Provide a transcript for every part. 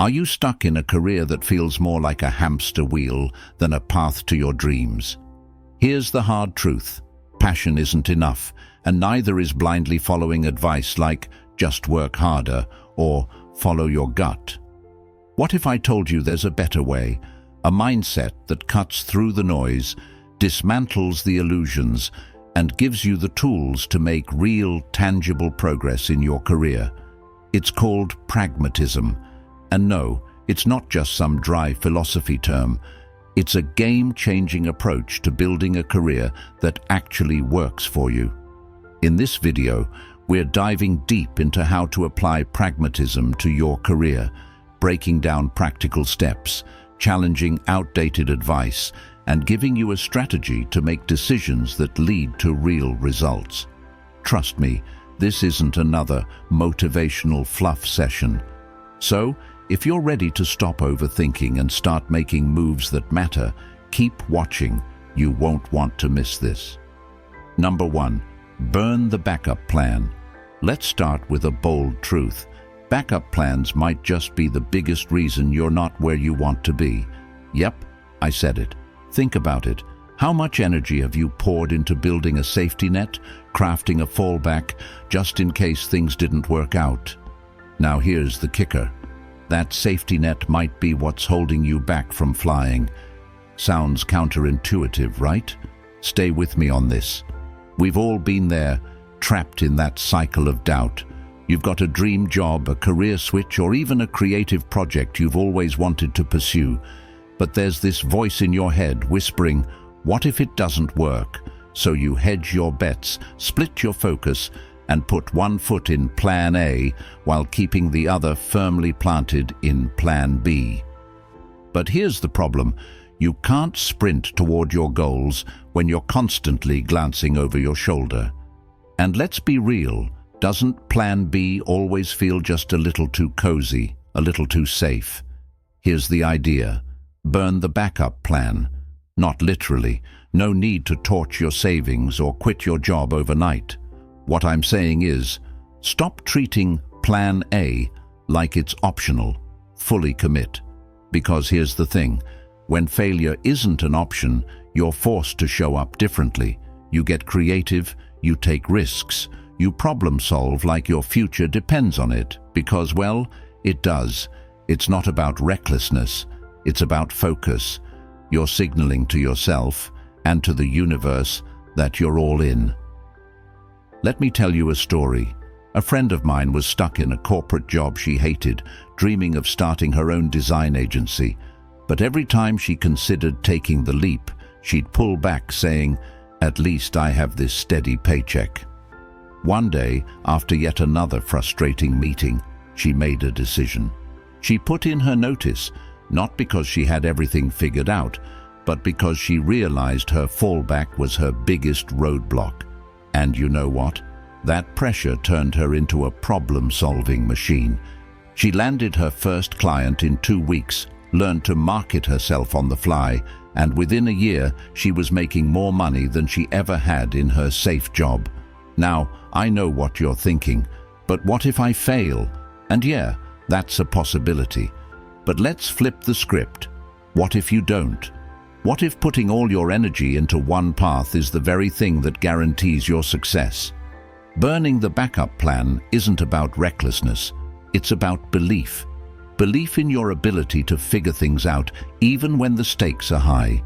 Are you stuck in a career that feels more like a hamster wheel than a path to your dreams? Here's the hard truth. Passion isn't enough, and neither is blindly following advice like just work harder or follow your gut. What if I told you there's a better way, a mindset that cuts through the noise, dismantles the illusions, and gives you the tools to make real, tangible progress in your career? It's called pragmatism. And no, it's not just some dry philosophy term. It's a game-changing approach to building a career that actually works for you. In this video, we're diving deep into how to apply pragmatism to your career, breaking down practical steps, challenging outdated advice, and giving you a strategy to make decisions that lead to real results. Trust me, this isn't another motivational fluff session. So, if you're ready to stop overthinking and start making moves that matter, keep watching. You won't want to miss this. Number 1. Burn the backup plan. Let's start with a bold truth. Backup plans might just be the biggest reason you're not where you want to be. Yep, I said it. Think about it. How much energy have you poured into building a safety net, crafting a fallback, just in case things didn't work out? Now here's the kicker. That safety net might be what's holding you back from flying. Sounds counterintuitive, right? Stay with me on this. We've all been there, trapped in that cycle of doubt. You've got a dream job, a career switch, or even a creative project you've always wanted to pursue. But there's this voice in your head whispering, what if it doesn't work? So you hedge your bets, split your focus, and put one foot in Plan A while keeping the other firmly planted in Plan B. But here's the problem. You can't sprint toward your goals when you're constantly glancing over your shoulder. And let's be real, doesn't Plan B always feel just a little too cozy, a little too safe? Here's the idea. Burn the backup plan. Not literally. No need to torch your savings or quit your job overnight. What I'm saying is, stop treating Plan A like it's optional. Fully commit. Because here's the thing. When failure isn't an option, you're forced to show up differently. You get creative, you take risks, you problem solve like your future depends on it. Because, well, it does. It's not about recklessness. It's about focus. You're signaling to yourself and to the universe that you're all in. Let me tell you a story. A friend of mine was stuck in a corporate job she hated, dreaming of starting her own design agency. But every time she considered taking the leap, she'd pull back saying, "At least I have this steady paycheck." One day, after yet another frustrating meeting, she made a decision. She put in her notice, not because she had everything figured out, but because she realized her fallback was her biggest roadblock. And you know what? That pressure turned her into a problem-solving machine. She landed her first client in 2 weeks, learned to market herself on the fly, and within a year she was making more money than she ever had in her safe job. Now, I know what you're thinking, but what if I fail? And yeah, that's a possibility. But let's flip the script. What if you don't? What if putting all your energy into one path is the very thing that guarantees your success? Burning the backup plan isn't about recklessness. It's about belief. Belief in your ability to figure things out even when the stakes are high.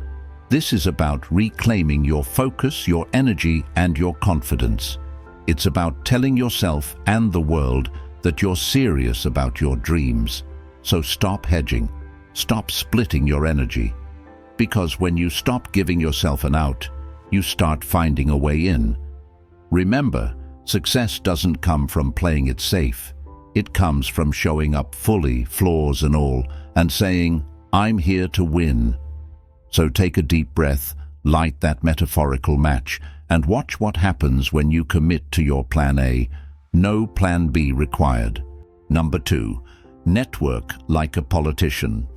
This is about reclaiming your focus, your energy, and your confidence. It's about telling yourself and the world that you're serious about your dreams. So stop hedging. Stop splitting your energy. Because when you stop giving yourself an out, you start finding a way in. Remember, success doesn't come from playing it safe. It comes from showing up fully, flaws and all, and saying, "I'm here to win." So take a deep breath, light that metaphorical match, and watch what happens when you commit to your Plan A. No Plan B required. Number 2, network like a politician.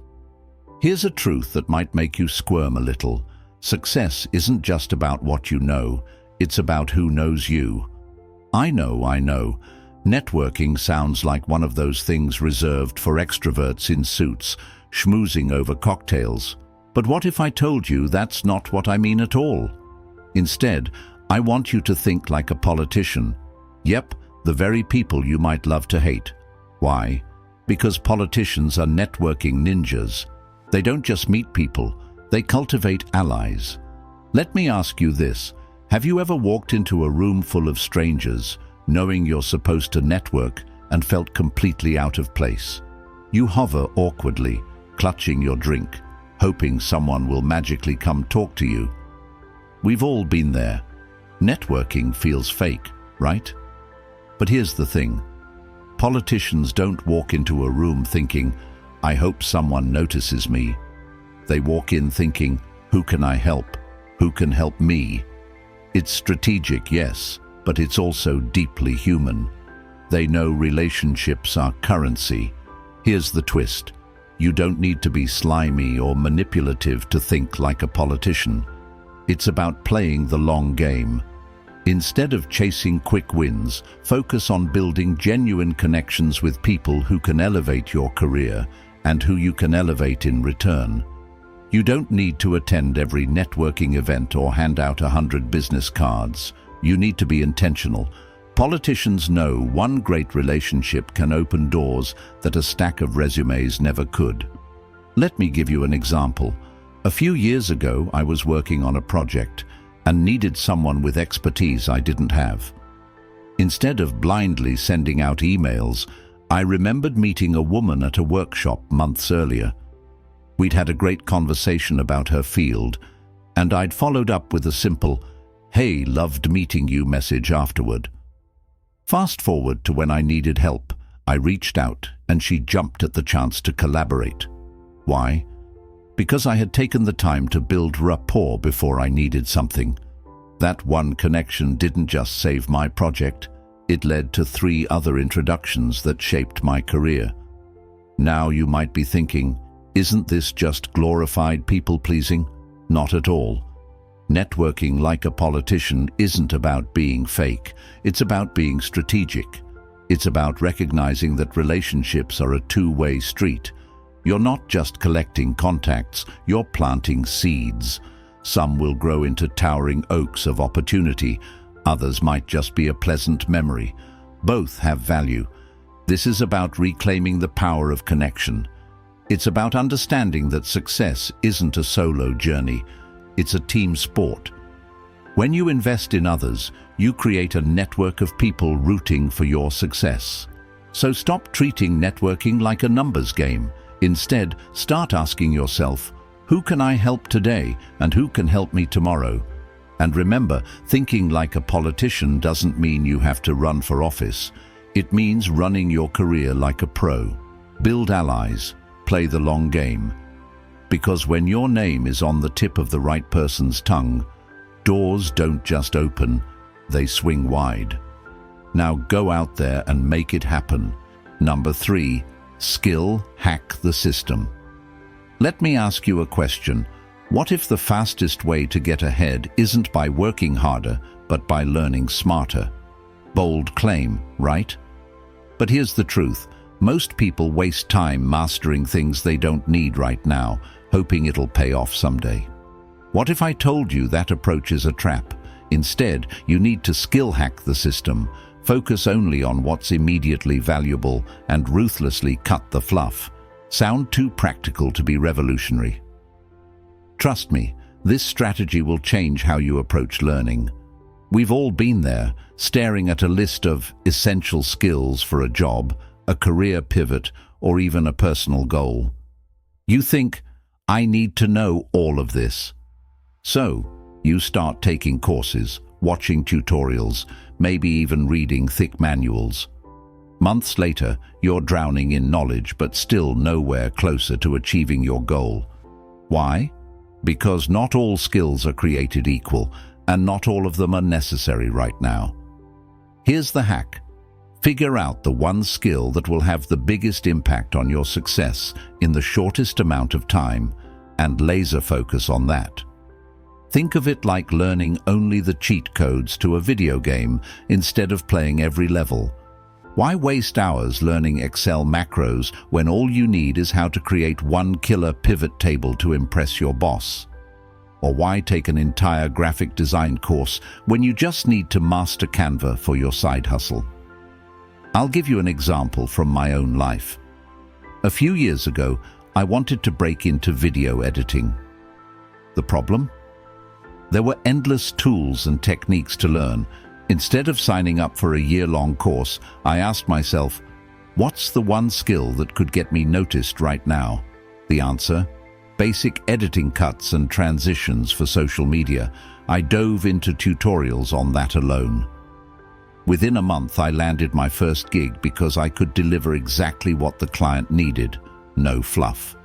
Here's a truth that might make you squirm a little. Success isn't just about what you know, it's about who knows you. I know. Networking sounds like one of those things reserved for extroverts in suits, schmoozing over cocktails. But what if I told you that's not what I mean at all? Instead, I want you to think like a politician. Yep, the very people you might love to hate. Why? Because politicians are networking ninjas. They don't just meet people, they cultivate allies. Let me ask you this. Have you ever walked into a room full of strangers, knowing you're supposed to network, and felt completely out of place? You hover awkwardly, clutching your drink, hoping someone will magically come talk to you. We've all been there. Networking feels fake, right? But here's the thing. Politicians don't walk into a room thinking, I hope someone notices me. They walk in thinking, who can I help? Who can help me? It's strategic, yes, but it's also deeply human. They know relationships are currency. Here's the twist. You don't need to be slimy or manipulative to think like a politician. It's about playing the long game. Instead of chasing quick wins, focus on building genuine connections with people who can elevate your career and who you can elevate in return. You don't need to attend every networking event or hand out 100 business cards. You need to be intentional. Politicians know one great relationship can open doors that a stack of resumes never could. Let me give you an example. A few years ago, I was working on a project and needed someone with expertise I didn't have. Instead of blindly sending out emails, I remembered meeting a woman at a workshop months earlier. We'd had a great conversation about her field, and I'd followed up with a simple, "Hey, loved meeting you" message afterward. Fast forward to when I needed help. I reached out, and she jumped at the chance to collaborate. Why? Because I had taken the time to build rapport before I needed something. That one connection didn't just save my project, it led to 3 other introductions that shaped my career. Now you might be thinking, isn't this just glorified people-pleasing? Not at all. Networking like a politician isn't about being fake, it's about being strategic. It's about recognizing that relationships are a two-way street. You're not just collecting contacts, you're planting seeds. Some will grow into towering oaks of opportunity, others might just be a pleasant memory. Both have value. This is about reclaiming the power of connection. It's about understanding that success isn't a solo journey, it's a team sport. When you invest in others, you create a network of people rooting for your success. So stop treating networking like a numbers game. Instead, start asking yourself, who can I help today and who can help me tomorrow? And remember, thinking like a politician doesn't mean you have to run for office. It means running your career like a pro. Build allies, play the long game. Because when your name is on the tip of the right person's tongue, doors don't just open, they swing wide. Now go out there and make it happen. Number 3, skill hack the system. Let me ask you a question. What if the fastest way to get ahead isn't by working harder, but by learning smarter? Bold claim, right? But here's the truth. Most people waste time mastering things they don't need right now, hoping it'll pay off someday. What if I told you that approach is a trap? Instead, you need to skill hack the system. Focus only on what's immediately valuable and ruthlessly cut the fluff. Sound too practical to be revolutionary? Trust me, this strategy will change how you approach learning. We've all been there, staring at a list of essential skills for a job, a career pivot, or even a personal goal. You think, I need to know all of this. So, you start taking courses, watching tutorials, maybe even reading thick manuals. Months later, you're drowning in knowledge but still nowhere closer to achieving your goal. Why? Because not all skills are created equal, and not all of them are necessary right now. Here's the hack. Figure out the one skill that will have the biggest impact on your success in the shortest amount of time, and laser focus on that. Think of it like learning only the cheat codes to a video game instead of playing every level. Why waste hours learning Excel macros when all you need is how to create one killer pivot table to impress your boss? Or why take an entire graphic design course when you just need to master Canva for your side hustle? I'll give you an example from my own life. A few years ago, I wanted to break into video editing. The problem? There were endless tools and techniques to learn. Instead of signing up for a year-long course, I asked myself, what's the one skill that could get me noticed right now? The answer? Basic editing cuts and transitions for social media. I dove into tutorials on that alone. Within a month, I landed my first gig because I could deliver exactly what the client needed. No fluff.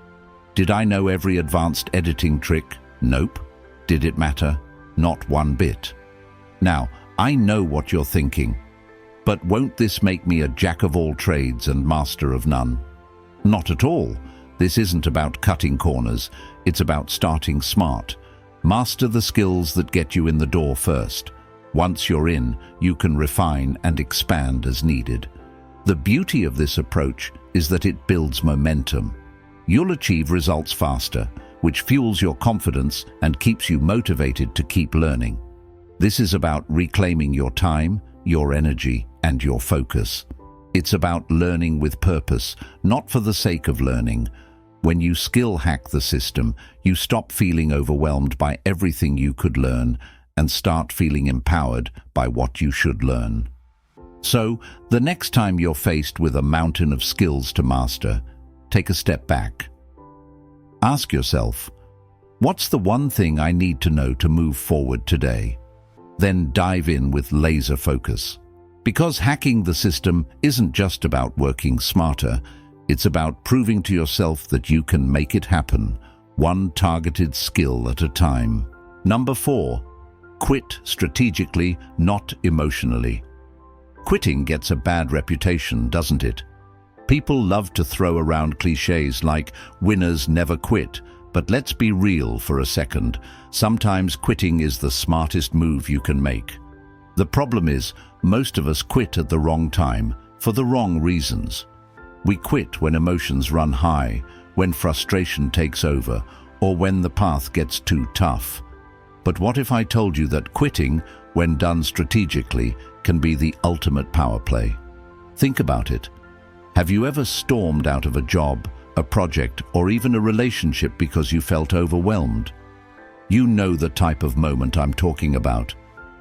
Did I know every advanced editing trick? Nope. Did it matter? Not one bit. Now, I know what you're thinking. But won't this make me a jack of all trades and master of none? Not at all. This isn't about cutting corners. It's about starting smart. Master the skills that get you in the door first. Once you're in, you can refine and expand as needed. The beauty of this approach is that it builds momentum. You'll achieve results faster, which fuels your confidence and keeps you motivated to keep learning. This is about reclaiming your time, your energy, and your focus. It's about learning with purpose, not for the sake of learning. When you skill hack the system, you stop feeling overwhelmed by everything you could learn and start feeling empowered by what you should learn. So, the next time you're faced with a mountain of skills to master, take a step back. Ask yourself, what's the one thing I need to know to move forward today? Then dive in with laser focus. Because hacking the system isn't just about working smarter, it's about proving to yourself that you can make it happen, one targeted skill at a time. Number 4, quit strategically, not emotionally. Quitting gets a bad reputation, doesn't it? People love to throw around cliches like winners never quit, but let's be real for a second. Sometimes quitting is the smartest move you can make. The problem is, most of us quit at the wrong time, for the wrong reasons. We quit when emotions run high, when frustration takes over, or when the path gets too tough. But what if I told you that quitting, when done strategically, can be the ultimate power play? Think about it. Have you ever stormed out of a job, a project, or even a relationship because you felt overwhelmed? You know the type of moment I'm talking about,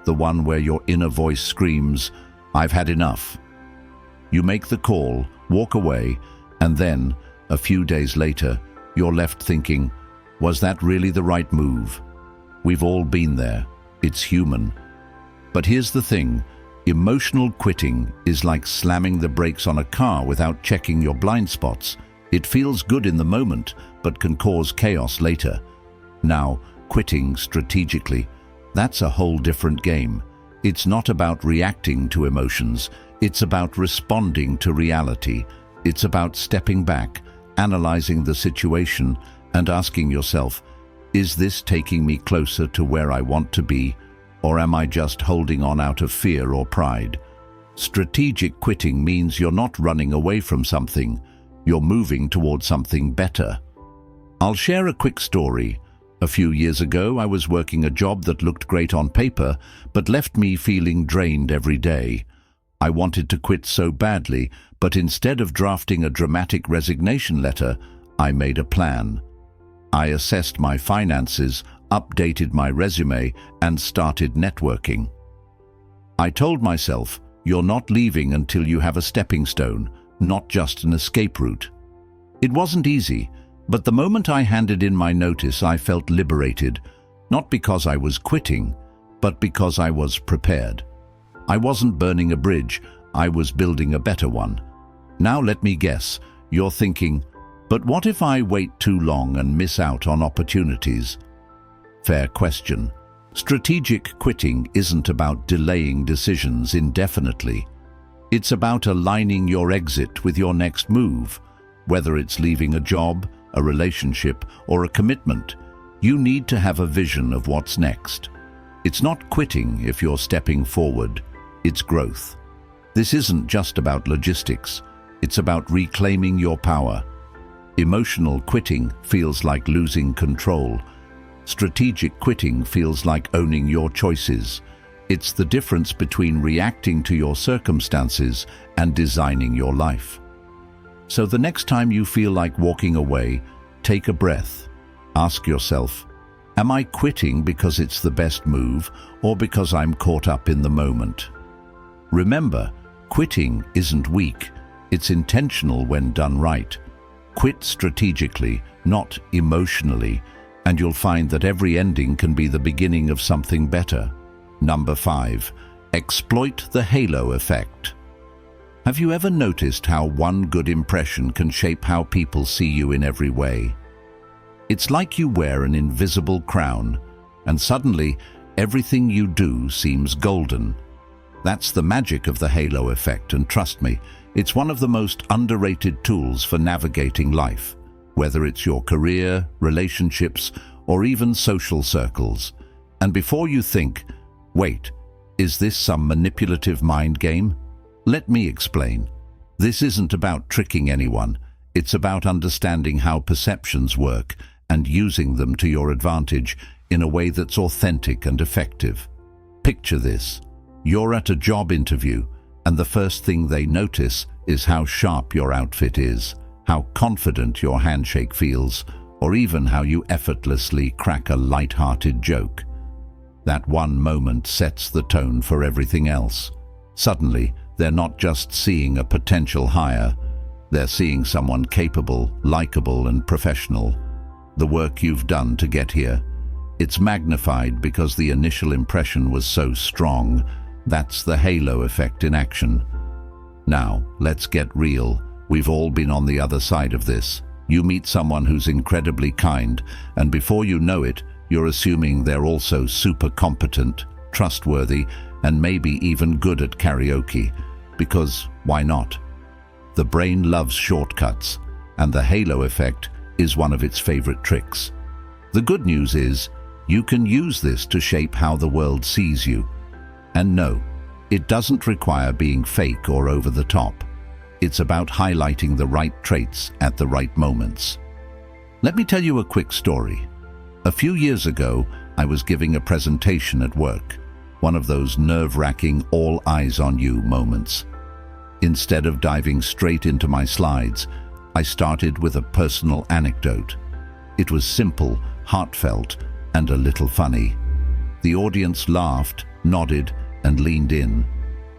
the one where your inner voice screams, "I've had enough." You make the call, walk away, and then, a few days later, you're left thinking, was that really the right move? We've all been there. It's human. But here's the thing. Emotional quitting is like slamming the brakes on a car without checking your blind spots. It feels good in the moment, but can cause chaos later. Now, quitting strategically, that's a whole different game. It's not about reacting to emotions. It's about responding to reality. It's about stepping back, analyzing the situation, and asking yourself, is this taking me closer to where I want to be, or am I just holding on out of fear or pride? Strategic quitting means you're not running away from something. You're moving towards something better. I'll share a quick story. A few years ago, I was working a job that looked great on paper, but left me feeling drained every day. I wanted to quit so badly, but instead of drafting a dramatic resignation letter, I made a plan. I assessed my finances, updated my resume, and started networking. I told myself, you're not leaving until you have a stepping stone, not just an escape route. It wasn't easy, but the moment I handed in my notice, I felt liberated, not because I was quitting, but because I was prepared. I wasn't burning a bridge, I was building a better one. Now let me guess, you're thinking, but what if I wait too long and miss out on opportunities? Fair question. Strategic quitting isn't about delaying decisions indefinitely. It's about aligning your exit with your next move. Whether it's leaving a job, a relationship, or a commitment, you need to have a vision of what's next. It's not quitting if you're stepping forward, it's growth. This isn't just about logistics. It's about reclaiming your power. Emotional quitting feels like losing control. Strategic quitting feels like owning your choices. It's the difference between reacting to your circumstances and designing your life. So the next time you feel like walking away, take a breath. Ask yourself, am I quitting because it's the best move or because I'm caught up in the moment? Remember, quitting isn't weak. It's intentional when done right. Quit strategically, not emotionally, and you'll find that every ending can be the beginning of something better. Number 5, exploit the halo effect. Have you ever noticed how one good impression can shape how people see you in every way? It's like you wear an invisible crown, and suddenly everything you do seems golden. That's the magic of the halo effect, and trust me, it's one of the most underrated tools for navigating life, whether it's your career, relationships, or even social circles. And before you think, wait, is this some manipulative mind game? Let me explain. This isn't about tricking anyone. It's about understanding how perceptions work and using them to your advantage in a way that's authentic and effective. Picture this. You're at a job interview, and the first thing they notice is how sharp your outfit is, how confident your handshake feels, or even how you effortlessly crack a light-hearted joke. That one moment sets the tone for everything else. Suddenly, they're not just seeing a potential hire, they're seeing someone capable, likable, and professional. The work you've done to get here, it's magnified because the initial impression was so strong. That's the halo effect in action. Now, let's get real. We've all been on the other side of this. You meet someone who's incredibly kind, and before you know it, you're assuming they're also super competent, trustworthy, and maybe even good at karaoke. Because why not? The brain loves shortcuts, and the halo effect is one of its favorite tricks. The good news is, you can use this to shape how the world sees you. And no, it doesn't require being fake or over the top. It's about highlighting the right traits at the right moments. Let me tell you a quick story. A few years ago, I was giving a presentation at work, one of those nerve-wracking all eyes on you moments. Instead of diving straight into my slides, I started with a personal anecdote. It was simple, heartfelt, and a little funny. The audience laughed, nodded, and leaned in.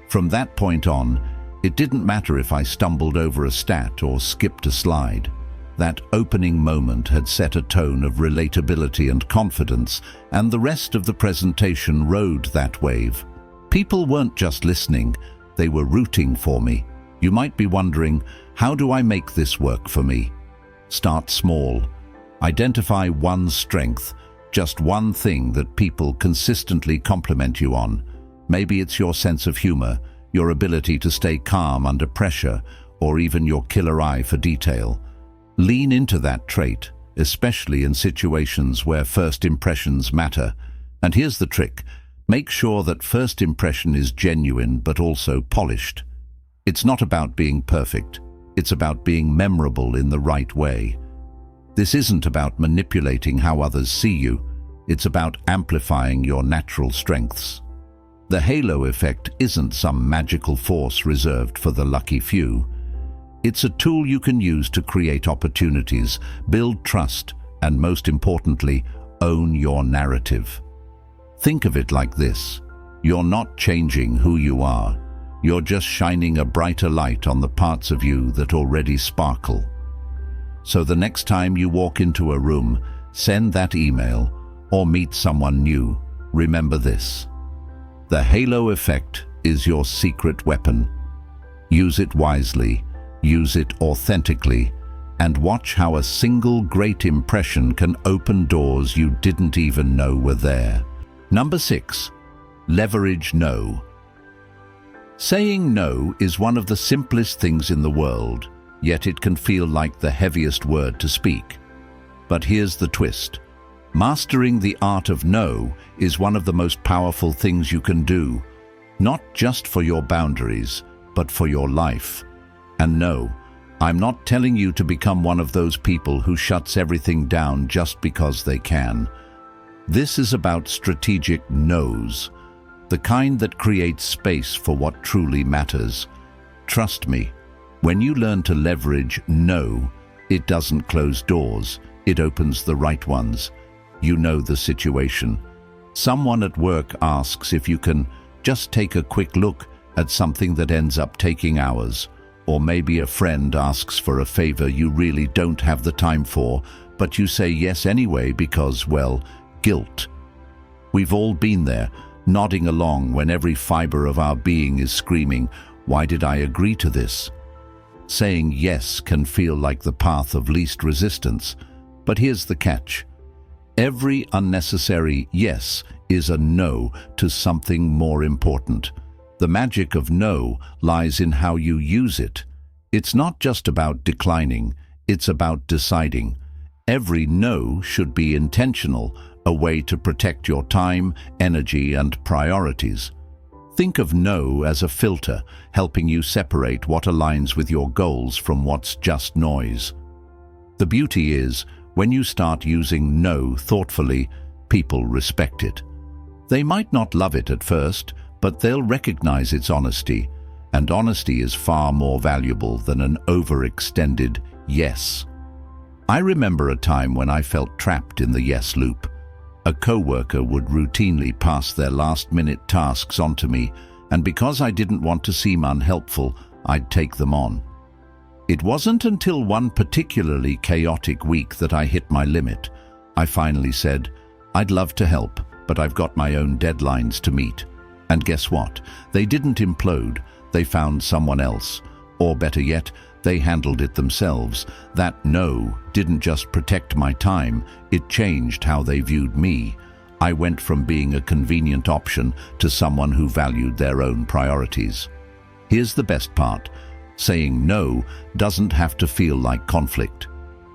From that point on, it didn't matter if I stumbled over a stat or skipped a slide. That opening moment had set a tone of relatability and confidence, and the rest of the presentation rode that wave. People weren't just listening, they were rooting for me. You might be wondering, how do I make this work for me? Start small. Identify one strength, just one thing that people consistently compliment you on. Maybe it's your sense of humor, your ability to stay calm under pressure, or even your killer eye for detail. Lean into that trait, especially in situations where first impressions matter. And here's the trick. Make sure that first impression is genuine but also polished. It's not about being perfect. It's about being memorable in the right way. This isn't about manipulating how others see you. It's about amplifying your natural strengths. The halo effect isn't some magical force reserved for the lucky few. It's a tool you can use to create opportunities, build trust, and most importantly, own your narrative. Think of it like this. You're not changing who you are. You're just shining a brighter light on the parts of you that already sparkle. So the next time you walk into a room, send that email, or meet someone new, remember this. The halo effect is your secret weapon. Use it wisely, use it authentically, and watch how a single great impression can open doors you didn't even know were there. Number 6, leverage no. Saying no is one of the simplest things in the world, yet it can feel like the heaviest word to speak. But here's the twist. Mastering the art of no is one of the most powerful things you can do, not just for your boundaries, but for your life. And no, I'm not telling you to become one of those people who shuts everything down just because they can. This is about strategic no's, the kind that creates space for what truly matters. Trust me, when you learn to leverage no, it doesn't close doors, it opens the right ones. You know the situation. Someone at work asks if you can just take a quick look at something that ends up taking hours. Or maybe a friend asks for a favor you really don't have the time for, but you say yes anyway because, well, guilt. We've all been there, nodding along when every fiber of our being is screaming, "Why did I agree to this?" Saying yes can feel like the path of least resistance, but here's the catch. Every unnecessary yes is a no to something more important. The magic of no lies in how you use it. It's not just about declining, it's about deciding. Every no should be intentional, a way to protect your time, energy, and priorities. Think of no as a filter, helping you separate what aligns with your goals from what's just noise. The beauty is, when you start using no thoughtfully, people respect it. They might not love it at first, but they'll recognize its honesty, and honesty is far more valuable than an overextended yes. I remember a time when I felt trapped in the yes loop. A coworker would routinely pass their last-minute tasks onto me, and because I didn't want to seem unhelpful, I'd take them on. It wasn't until one particularly chaotic week that I hit my limit. I finally said, "I'd love to help, but I've got my own deadlines to meet." And guess what? They didn't implode. They found someone else. Or better yet, they handled it themselves. That no didn't just protect my time, it changed how they viewed me. I went from being a convenient option to someone who valued their own priorities. Here's the best part. Saying no doesn't have to feel like conflict.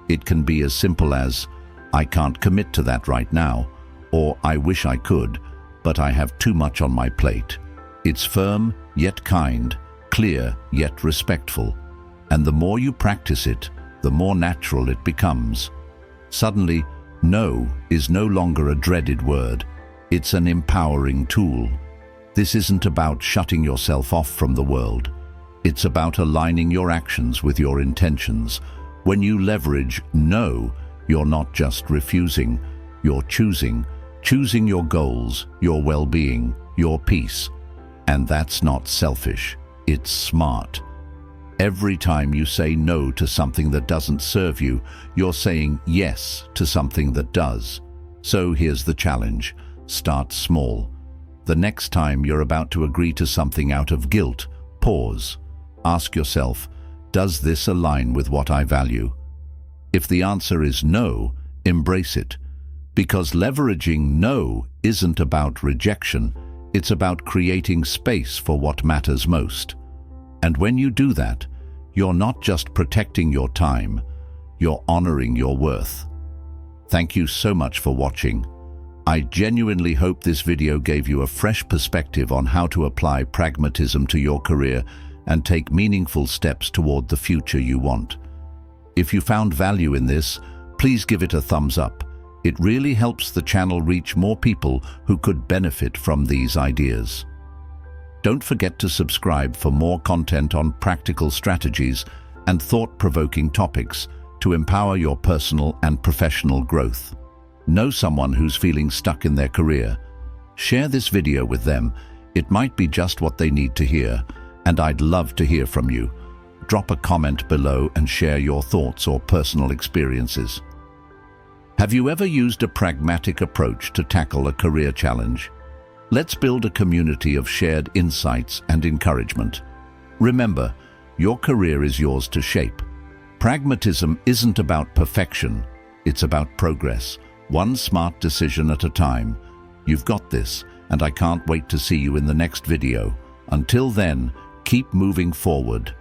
It can be as simple as, "I can't commit to that right now," or "I wish I could, but I have too much on my plate." It's firm, yet kind, clear, yet respectful. And the more you practice it, the more natural it becomes. Suddenly, no is no longer a dreaded word. It's an empowering tool. This isn't about shutting yourself off from the world. It's about aligning your actions with your intentions. When you leverage no, you're not just refusing, you're choosing your goals, your well-being, your peace. And that's not selfish, it's smart. Every time you say no to something that doesn't serve you, you're saying yes to something that does. So here's the challenge. Start small. The next time you're about to agree to something out of guilt, pause. Ask yourself, does this align with what I value? If the answer is no, embrace it. Because leveraging no isn't about rejection, it's about creating space for what matters most. And when you do that, you're not just protecting your time, you're honoring your worth. Thank you so much for watching. I genuinely hope this video gave you a fresh perspective on how to apply pragmatism to your career and take meaningful steps toward the future you want. If you found value in this, please give it a thumbs up. It really helps the channel reach more people who could benefit from these ideas. Don't forget to subscribe for more content on practical strategies and thought-provoking topics to empower your personal and professional growth. Know someone who's feeling stuck in their career. Share this video with them. It might be just what they need to hear, and I'd love to hear from you. Drop a comment below and share your thoughts or personal experiences. Have you ever used a pragmatic approach to tackle a career challenge? Let's build a community of shared insights and encouragement. Remember, your career is yours to shape. Pragmatism isn't about perfection, it's about progress, one smart decision at a time. You've got this, and I can't wait to see you in the next video. Until then, keep moving forward.